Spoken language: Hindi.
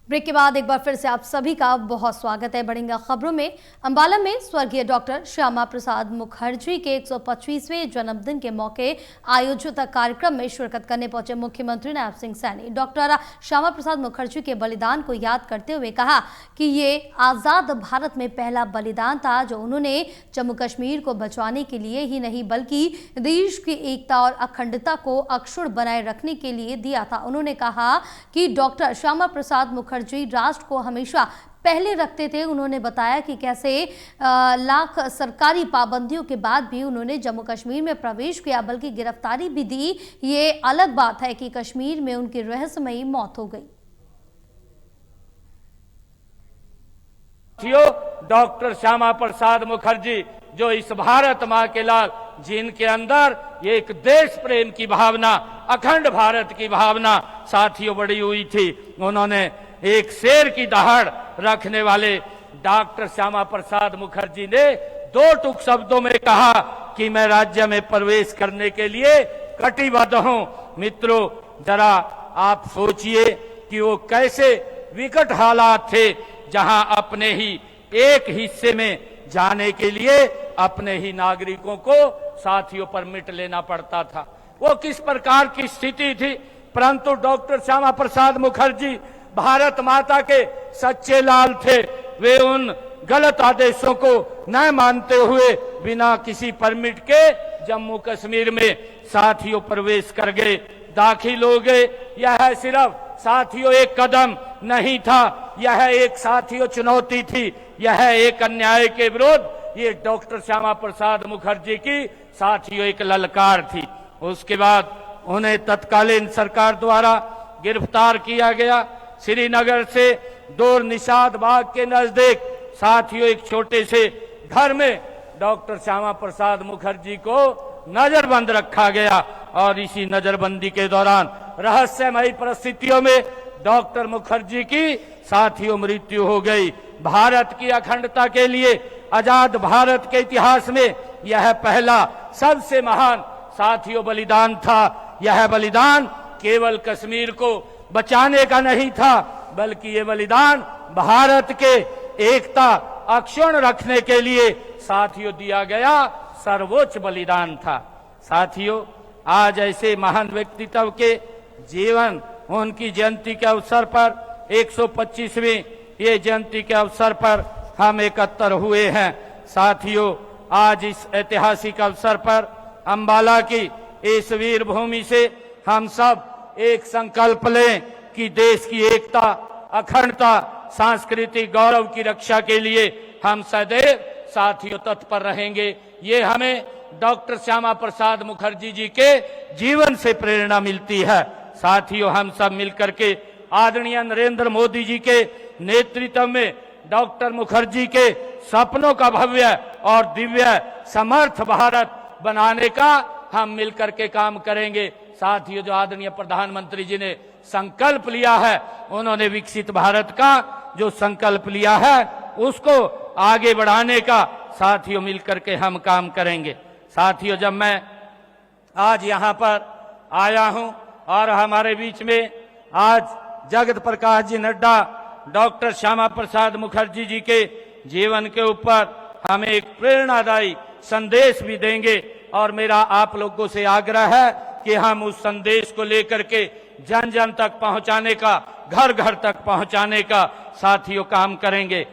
ब्रेक के बाद एक बार फिर से आप सभी का बहुत स्वागत है। बढ़ेंगे खबरों में। अंबाला में स्वर्गीय डॉक्टर श्यामा प्रसाद मुखर्जी के 125वें जन्मदिन के मौके आयोजित कार्यक्रम में शिरकत करने पहुंचे मुख्यमंत्री नायब सिंह सैनी। डॉक्टर श्यामा प्रसाद मुखर्जी के बलिदान को याद करते हुए कहा कि ये आजाद भारत में पहला बलिदान था जो उन्होंने जम्मू कश्मीर को बचाने के लिए ही नहीं बल्कि देश की एकता और अखंडता को अक्षुण्ण बनाए रखने के लिए दिया था। उन्होंने कहा कि डॉक्टर श्यामा प्रसाद मुखर्जी राष्ट्र को हमेशा पहले रखते थे। उन्होंने बताया कि कैसे लाख सरकारी पाबंदियों के बाद भी उन्होंने जम्मू कश्मीर में प्रवेश किया, बल्कि गिरफ्तारी भी दी। ये अलग बात है कि कश्मीर में उनकी रहस्यमयी मौत हो गई। डॉक्टर श्यामा प्रसाद मुखर्जी जो इस भारत माँ के लाल, जिनके अंदर एक देश प्रेम की भावना, अखंड भारत की भावना साथियों बड़ी हुई थी। उन्होंने एक शेर की दहाड़ रखने वाले डॉक्टर श्यामा प्रसाद मुखर्जी ने दो टूक शब्दों में कहा कि मैं राज्य में प्रवेश करने के लिए कटिबद्ध हूं। मित्रों, जरा आप सोचिए कि वो कैसे विकट हालात थे जहां अपने ही एक हिस्से में जाने के लिए अपने ही नागरिकों को साथियों परमिट लेना पड़ता था। वो किस प्रकार की स्थिति थी, परंतु डॉक्टर श्यामा प्रसाद मुखर्जी भारत माता के सच्चे लाल थे। वे उन गलत आदेशों को न मानते हुए बिना किसी परमिट के जम्मू कश्मीर में साथियों प्रवेश कर गए, दाखिल हो गए। यह सिर्फ साथियों एक कदम नहीं था, यह एक साथियों चुनौती थी, यह एक अन्याय के विरुद्ध ये डॉक्टर श्यामा प्रसाद मुखर्जी की साथियों एक ललकार थी। उसके बाद उन्हें तत्कालीन सरकार द्वारा गिरफ्तार किया गया। श्रीनगर से दूर निषाद बाग के नजदीक साथियों एक छोटे से घर में डॉक्टर श्यामा प्रसाद मुखर्जी को नजरबंद रखा गया और इसी नजरबंदी के दौरान रहस्यमयी परिस्थितियों में डॉक्टर मुखर्जी की साथियों मृत्यु हो गई। भारत की अखंडता के लिए आजाद भारत के इतिहास में यह पहला सबसे महान साथियों बलिदान था। यह बलिदान केवल कश्मीर को बचाने का नहीं था, बल्कि ये बलिदान भारत के एकता अक्षुण्ण रखने के लिए साथियों दिया गया सर्वोच्च बलिदान था। साथियों, आज ऐसे महान व्यक्तित्व के जीवन, उनकी जयंती के अवसर पर 125वीं ये जयंती के अवसर पर हम एकत्र हुए हैं। साथियों, आज इस ऐतिहासिक अवसर पर अंबाला की इस वीर भूमि से हम सब एक संकल्प लें कि देश की एकता, अखंडता, सांस्कृतिक गौरव की रक्षा के लिए हम सदैव साथियों तत्पर रहेंगे। ये हमें डॉक्टर श्यामा प्रसाद मुखर्जी जी के जीवन से प्रेरणा मिलती है। साथियों, हम सब मिलकर के आदरणीय नरेंद्र मोदी जी के नेतृत्व में डॉक्टर मुखर्जी के सपनों का भव्य और दिव्य समर्थ भारत बनाने का हम मिलकर के काम करेंगे। साथियों, जो आदरणीय प्रधानमंत्री जी ने संकल्प लिया है, उन्होंने विकसित भारत का जो संकल्प लिया है उसको आगे बढ़ाने का साथियों मिलकर के हम काम करेंगे। साथियों, जब मैं आज यहाँ पर आया हूँ और हमारे बीच में आज जगत प्रकाश जी नड्डा डॉक्टर श्यामा प्रसाद मुखर्जी जी के जीवन के ऊपर हमें एक प्रेरणादायी संदेश भी देंगे और मेरा आप लोगों से आग्रह है कि हम उस संदेश को लेकर के जन जन तक पहुंचाने का, घर घर तक पहुंचाने का साथियों काम करेंगे।